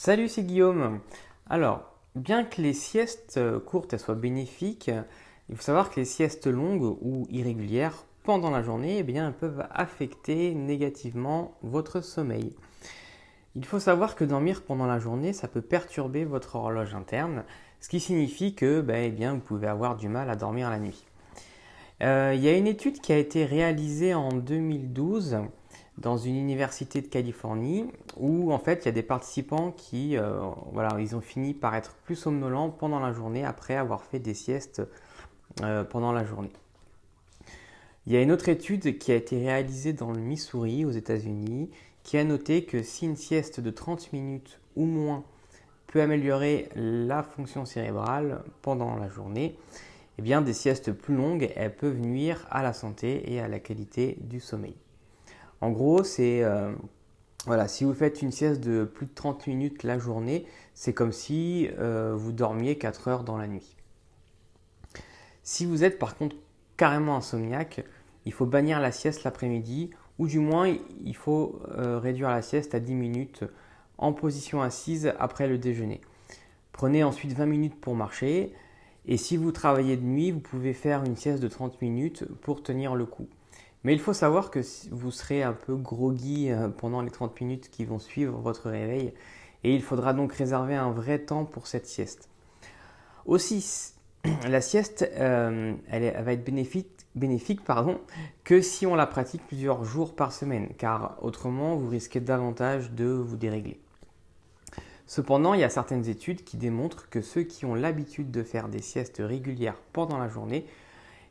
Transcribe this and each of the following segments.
Salut, c'est Guillaume. Alors, bien que les siestes courtes elles soient bénéfiques, il faut savoir que les siestes longues ou irrégulières pendant la journée, eh bien, elles peuvent affecter négativement votre sommeil. Il faut savoir que dormir pendant la journée, ça peut perturber votre horloge interne, ce qui signifie que eh bien, vous pouvez avoir du mal à dormir la nuit. Il y a une étude qui a été réalisée en 2012 dans une université de Californie où en fait il y a des participants qui voilà, ils ont fini par être plus somnolents pendant la journée après avoir fait des siestes pendant la journée. Il y a une autre étude qui a été réalisée dans le Missouri aux États-Unis qui a noté que si une sieste de 30 minutes ou moins peut améliorer la fonction cérébrale pendant la journée, eh bien, des siestes plus longues, elles peuvent nuire à la santé et à la qualité du sommeil. En gros, c'est voilà, si vous faites une sieste de plus de 30 minutes la journée, c'est comme si vous dormiez 4 heures dans la nuit. Si vous êtes par contre carrément insomniaque, il faut bannir la sieste l'après-midi ou du moins il faut réduire la sieste à 10 minutes en position assise après le déjeuner. Prenez ensuite 20 minutes pour marcher et si vous travaillez de nuit, vous pouvez faire une sieste de 30 minutes pour tenir le coup. Mais il faut savoir que vous serez un peu groggy pendant les 30 minutes qui vont suivre votre réveil et il faudra donc réserver un vrai temps pour cette sieste. Aussi, la sieste, elle va être bénéfique que si on la pratique plusieurs jours par semaine, car autrement vous risquez davantage de vous dérégler. Cependant, il y a certaines études qui démontrent que ceux qui ont l'habitude de faire des siestes régulières pendant la journée,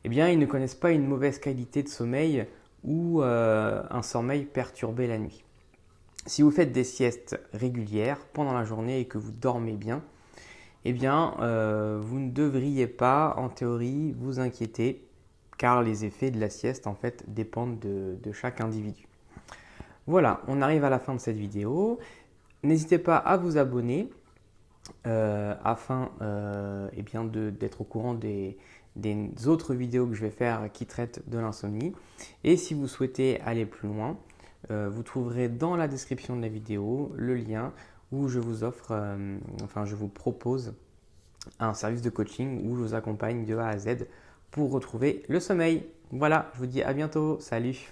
eh bien, ils ne connaissent pas une mauvaise qualité de sommeil ou un sommeil perturbé la nuit. Si vous faites des siestes régulières pendant la journée et que vous dormez bien, eh bien, vous ne devriez pas, en théorie, vous inquiéter, car les effets de la sieste, en fait, dépendent de chaque individu. Voilà, on arrive à la fin de cette vidéo. N'hésitez pas à vous abonner afin eh bien d'être au courant des autres vidéos que je vais faire qui traitent de l'insomnie. Et si vous souhaitez aller plus loin, vous trouverez dans la description de la vidéo le lien où je vous offre, enfin je vous propose un service de coaching où je vous accompagne de A à Z pour retrouver le sommeil. Voilà, je vous dis à bientôt, salut!